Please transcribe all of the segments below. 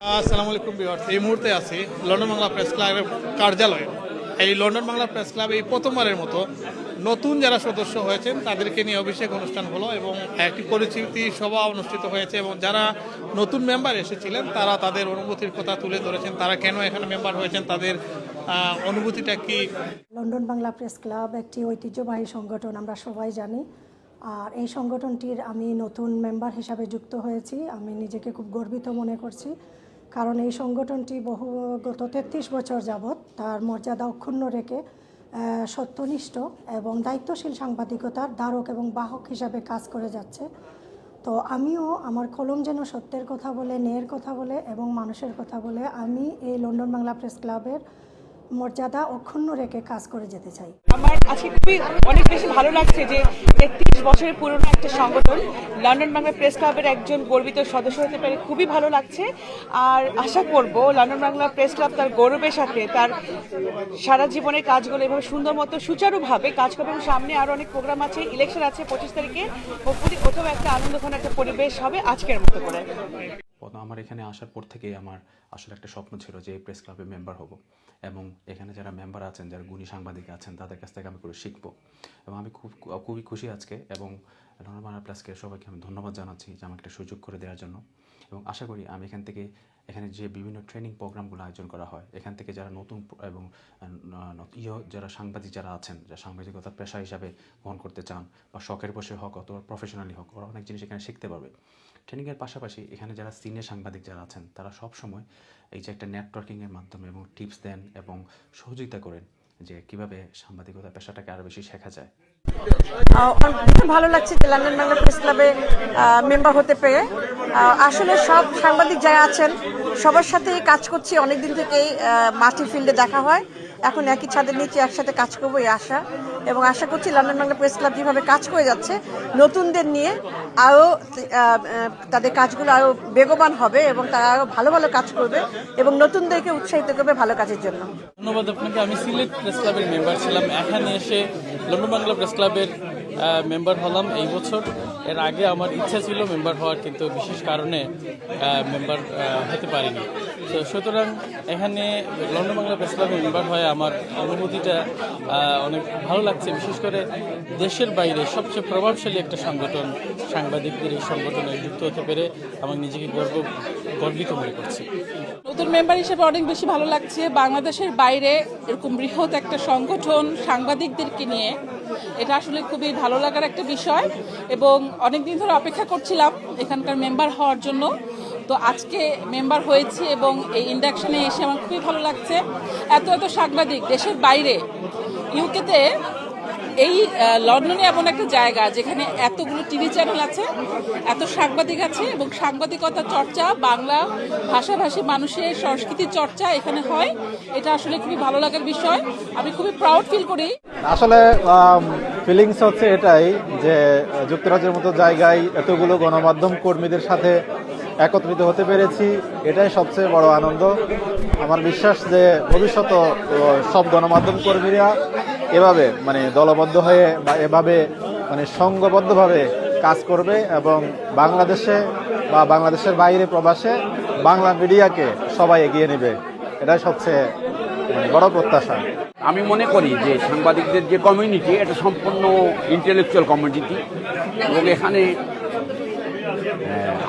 আসসালামু আলাইকুম ভিউয়ার্স, এই মুহূর্তে আছি লন্ডন বাংলা প্রেস ক্লাবের কার্যালয়ে। এই লন্ডন বাংলা প্রেস ক্লাব এই প্রথমবারের মতো নতুন যারা সদস্য হয়েছেন তাদেরকে নিয়ে অভিষেক অনুষ্ঠান হলো এবং একটি পরিচিতি সভা অনুষ্ঠিত হয়েছে এবং যারা নতুন মেম্বার এসেছিলেন তারা তাদের অনুভূতির কথা তুলে ধরেছেন, তারা কেন এখানে মেম্বার হয়েছেন, তাদের অনুভূতিটা কি। লন্ডন বাংলা প্রেস ক্লাব একটি ঐতিহ্যবাহী সংগঠন, আমরা সবাই জানি। আর এই সংগঠনটির আমি নতুন মেম্বার হিসাবে যুক্ত হয়েছি। আমি নিজেকে খুব গর্বিত মনে করছি, কারণ এই সংগঠনটি গত 33 বছর যাবৎ তার মর্যাদা অক্ষুণ্ণ রেখে সত্যনিষ্ঠ এবং দায়িত্বশীল সাংবাদিকতার ধারক এবং বাহক হিসাবে কাজ করে যাচ্ছে। তো আমিও আমার কলম যেন সত্যের কথা বলে, ন্যায়ের কথা বলে এবং মানুষের কথা বলে আমি এই লন্ডন বাংলা প্রেস ক্লাবের মর্যাদা অক্ষুণ্ণ রেখে কাজ করে যেতে চাই। আমার আজকে খুবই অনেক বেশি ভালো লাগছে যে 33 বছরের পুরনো একটা সংগঠন লন্ডন বাংলা প্রেস ক্লাবের একজন গর্বিত সদস্য হতে পারে, খুবই ভালো লাগছে। আর আশা করব লন্ডন বাংলা প্রেস ক্লাব তার গৌরবের সাথে তার সারা জীবনের কাজগুলো এভাবে সুন্দর মতো সুচারুভাবে কাজ করবে। এবং সামনে আরও অনেক প্রোগ্রাম আছে, ইলেকশন আছে 25 তারিখে, হোপফুলি কোথাও একটা আনন্দঘন একটা পরিবেশ হবে আজকের মতো করে। আমার এখানে আসার পর থেকেই আমার আসলে একটা স্বপ্ন ছিল যে এই প্রেস ক্লাবে মেম্বার হব এবং এখানে যারা মেম্বার আছেন, যারা গুণী সাংবাদিক আছেন, তাদের কাছ থেকে আমি করে শিখবো। এবং আমি খুবই খুশি আজকে, এবং লন্ডন বাংলা প্রেসকে সবাইকে আমি ধন্যবাদ জানাচ্ছি যে আমাকে একটা সুযোগ করে দেওয়ার জন্য। এবং আশা করি আমি এখানে যে বিভিন্ন ট্রেনিং প্রোগ্রামগুলো আয়োজন করা হয়, এখান থেকে যারা নতুন এবং যারা সাংবাদিক যারা আছেন, যারা সাংবাদিকতা পেশা হিসাবে গ্রহণ করতে চান বা শখের বসে হোক অথবা প্রফেশনালি হোক, ওরা অনেক জিনিস এখানে শিখতে পারবে। ট্রেনিংয়ের পাশাপাশি এখানে যারা সিনিয়র সাংবাদিক যারা আছেন, তারা সব সময় এই যে একটা নেটওয়ার্কিংয়ের মাধ্যমে এবং টিপস দেন এবং সহযোগিতা করেন যে কিভাবে সাংবাদিকতা পেশাটাকে আরও বেশি শেখা যায়। ভালো লাগছে যে লন্ডন বাংলা প্রেস ক্লাবে মেম্বার হতে পেরে। আসলে সব সাংবাদিক যারা আছেন সবার সাথেই কাজ করছি, অনেকদিন থেকেই মাল্টি ফিল্ডে দেখা হয়। এখন একই ছাদের নিচে একসাথে কাজ করবো এই আশা, এবং আশা করছি লন্ডন বাংলা প্রেস ক্লাব যেভাবে কাজ করে যাচ্ছে নতুনদের নিয়ে আরও তাদের কাজগুলো আরও বেগবান হবে এবং তারা আরও ভালো ভালো কাজ করবে এবং নতুনদেরকে উৎসাহিত করবে ভালো কাজের জন্য। ধন্যবাদ আপনাকে। আমি সিলেট প্রেস ক্লাবের মেম্বার ছিলাম, এখানে এসে লন্ডন বাংলা প্রেস ক্লাবের মেম্বার হলাম এই বছর। এর আগে আমার ইচ্ছা ছিল মেম্বার হওয়ার, কিন্তু বিশেষ কারণে মেম্বার হতে পারিনি। তো সুতরাং এখানে লন্ডন বাংলা প্রেস ক্লাবের মেম্বার হয়ে আমার অনুভূতিটা অনেক ভালো লাগছে। বিশেষ করে দেশের বাইরে সবচেয়ে প্রভাবশালী একটা সংগঠন, সাংবাদিকদের এই সংগঠনে যুক্ত হতে পেরে আমার নিজেকে গর্বিত মনে করছি। নতুন মেম্বার হিসেবে অনেক বেশি ভালো লাগছে। বাংলাদেশের বাইরে এরকম বৃহৎ একটা সংগঠন সাংবাদিকদেরকে নিয়ে, এটা আসলে খুবই ভালো লাগার একটা বিষয় এবং অনেকদিন ধরে অপেক্ষা করছিলাম এখানকার মেম্বার হওয়ার জন্য। তো আজকে মেম্বার হয়েছি এবং এই ইন্ডাকশনে এসে আমার খুবই ভালো লাগছে। এত সাংবাদিক দেশের বাইরে, ইউকেতে এই লন্ডনে এমন একটা জায়গা যেখানে এতগুলো টিভি চ্যানেল আছে, এত সাংবাদিক আছে এবং সাংবাদিকতা চর্চা, বাংলা ভাষাভাষী মানুষের সংস্কৃতির চর্চা এখানে হয়। এটা আসলে খুবই ভালো লাগার বিষয়, আমি খুবই প্রাউড ফিল করি। আসলে ফিলিংস হচ্ছে এটাই যে যুক্তরাজ্যের মতো জায়গায় এতগুলো গণমাধ্যম কর্মীদের সাথে একত্রিত হতে পেরেছি, এটাই সবচেয়ে বড় আনন্দ। আমার বিশ্বাস যে ভবিষ্যতে সব গণমাধ্যম কর্মীরা এভাবে দলবদ্ধ হয়ে বা এভাবে সংঘবদ্ধভাবে কাজ করবে এবং বাংলাদেশে বা বাংলাদেশের বাইরে প্রবাসে বাংলা মিডিয়াকে সবাই এগিয়ে নেবে, এটাই সবচেয়ে বড় প্রত্যাশা। আমি মনে করি যে সাংবাদিকদের যে কমিউনিটি, এটা সম্পূর্ণ ইন্টেলেকচুয়াল কমিউনিটি এবং এখানে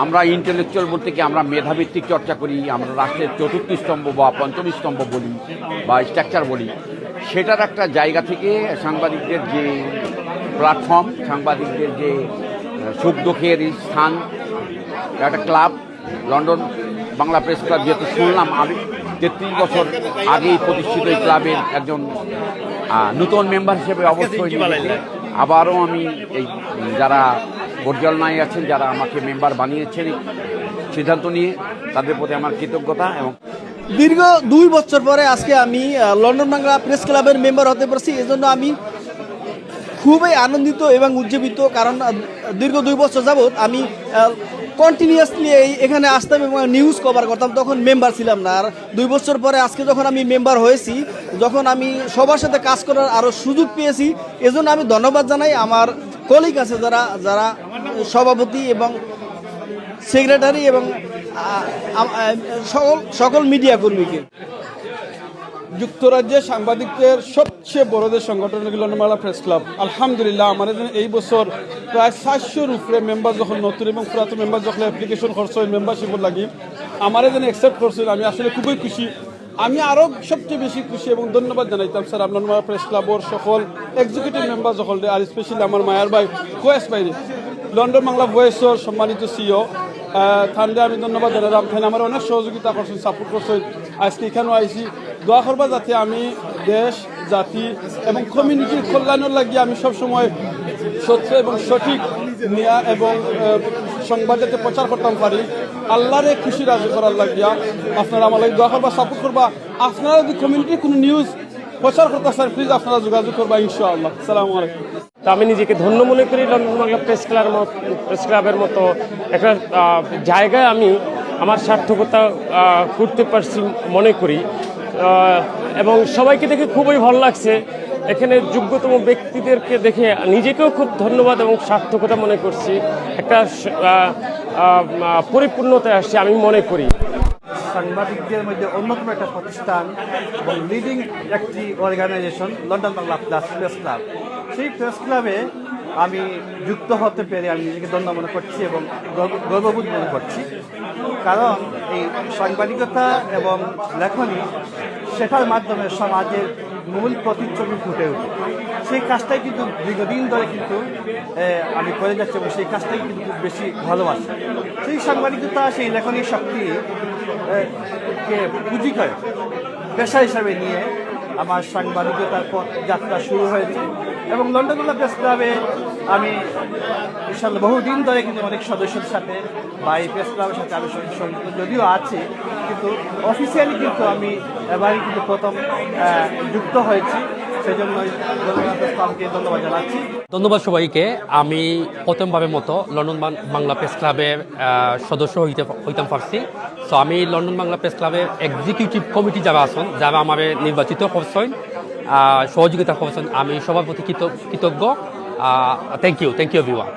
আমরা ইন্টেলেকচুয়াল বলতে কি আমরা মেধাভিত্তিক চর্চা করি, আমরা রাষ্ট্রের চতুর্থ স্তম্ভ বা পঞ্চম স্তম্ভ বলি বা স্ট্রাকচার বলি, সেটার একটা জায়গা থেকে সাংবাদিকদের যে প্ল্যাটফর্ম, সাংবাদিকদের যে সুখ দুঃখের স্থান, একটা club London Bangla press club, যেহেতু শুনলাম আমি 33 বছর আগেই প্রতিষ্ঠিত এই ক্লাবের একজন নতুন মেম্বার হিসেবে অবশ্যই আবারও আমি এই যারা পরিচালনায় আছেন, যারা আমাকে মেম্বার বানিয়েছেন সিদ্ধান্ত নিয়ে, তাদের প্রতি আমার কৃতজ্ঞতা। এবং দীর্ঘ 2 বছর পরে আজকে আমি লন্ডন বাংলা প্রেস ক্লাবের মেম্বার হতে পারছি, এজন্য আমি খুবই আনন্দিত এবং উজ্জীবিত। কারণ দীর্ঘ 2 বছর যাবৎ আমি কন্টিনিউয়াসলি এখানে আসতাম এবং নিউজ কভার করতাম, তখন মেম্বার ছিলাম না। আর 2 বছর পরে আজকে যখন আমি মেম্বার হয়েছি, যখন আমি সবার সাথে কাজ করার আরও সুযোগ পেয়েছি, এজন্য আমি ধন্যবাদ জানাই আমার কলিগ আছে যারা সভাপতি এবং সেক্রেটারি এবং সকল মিডিয়া কর্মীকে। যুক্তরাজ্যের সাংবাদিকদের সবচেয়ে বড় যে সংগঠন লন্ডন বাংলা প্রেস ক্লাব, আলহামদুলিল্লাহ আমাদের এই বছর প্রায় 700-র উপরে মেম্বার যখন নতুন এবং পুরাতন মেম্বার যখন অ্যাপ্লিকেশন করছে মেম্বারশিপের লাগি আমার যেন অ্যাকসেপ্ট করছিল, আমি আসলে খুবই খুশি। আমি আরও সবচেয়ে বেশি খুশি এবং ধন্যবাদ জানাইতাম স্যার লন্ডন বাংলা প্রেস ক্লাবর সকল এক্সিকিউটিভ মেম্বার যখন, আর স্পেশালি আমার মায়ার ভাই কোয়েস বাইরে লন্ডন বাংলা ভয়েসর সম্মানিত সিও থানলে আমি ধন্যবাদ জানালাম। থান আমার অনেক সহযোগিতা করছেন, সাপোর্ট করছেন। আজকে এখানেও আইসি দোয়া করবা যাতে আমি দেশ, জাতি এবং কমিউনিটির কল্যাণের লাগিয়ে আমি সবসময় সত্য এবং সঠিক নিয়া এবং সংবাদ যাতে প্রচার করতাম পারি, আল্লাহরে খুশি রাজি করার লাগিয়া আপনারা আমার লাগে দোয়া করবা, সাপোর্ট করবা। আপনারা যদি কমিউনিটির কোনো নিউজ প্রচার করতে চান প্লিজ আপনারা যোগাযোগ করবা ইনশাআল্লাহ। আসসালামু আলাইকুম। তো আমি নিজেকে ধন্য মনে করি লন্ডন বাংলা প্রেস ক্লাবের মতো একটা জায়গায় আমি আমার সার্থকতা করতে পারছি মনে করি, এবং সবাইকে দেখে খুবই ভালো লাগছে। এখানে যোগ্যতম ব্যক্তিদেরকে দেখে নিজেকেও খুব ধন্যবাদ এবং সার্থকতা মনে করছি, একটা পরিপূর্ণতায় আসছে আমি মনে করি। সাংবাদিকদের মধ্যে অন্যতম একটা প্রতিষ্ঠান এবং লিডিং একটি organisation London Bangla press club. সেই প্রেস ক্লাবে আমি যুক্ত হতে পেরে আমি নিজেকে ধন্য মনে করছি এবং গর্ববোধ মনে করছি, কারণ এই সাংবাদিকতা এবং লেখনী শেখার মাধ্যমে সমাজের মূল প্রতিচ্ছবি ফুটে ওঠে। সেই কাজটাই কিন্তু দীর্ঘদিন ধরে কিন্তু আমি করে যাচ্ছি এবং সেই কাজটাই কিন্তু খুব বেশি ভালোবাসি। সেই সাংবাদিকতা, সেই লেখনী শক্তি কে পুঁজি করে পেশা হিসাবে নিয়ে আমার সাংবাদিকতার পথ যাত্রা শুরু হয়েছে এবং লন্ডন বাংলা প্রেস ক্লাবে আমি ইনশাআল্লাহ বহুদিন ধরে কিন্তু অনেক সদস্যের সাথে বা এই প্রেস ক্লাবের সাথে আমি সংযুক্ত যদিও আছি, কিন্তু অফিসিয়ালি কিন্তু আমি এবারই কিন্তু প্রথম যুক্ত হয়েছি। সেই জন্যই ধন্যবাদ জানাচ্ছি। ধন্যবাদ সবাইকে। আমি প্রথমবারের মতো লন্ডন বাংলা প্রেস ক্লাবের সদস্য হইতাম পারছি। সো আমি লন্ডন বাংলা প্রেস ক্লাবের এক্সিকিউটিভ কমিটি যারা আছেন, যারা আমার নির্বাচিত করছেন, সহযোগিতা করছেন, আমি সবার প্রতি কৃতজ্ঞ। Thank you everyone.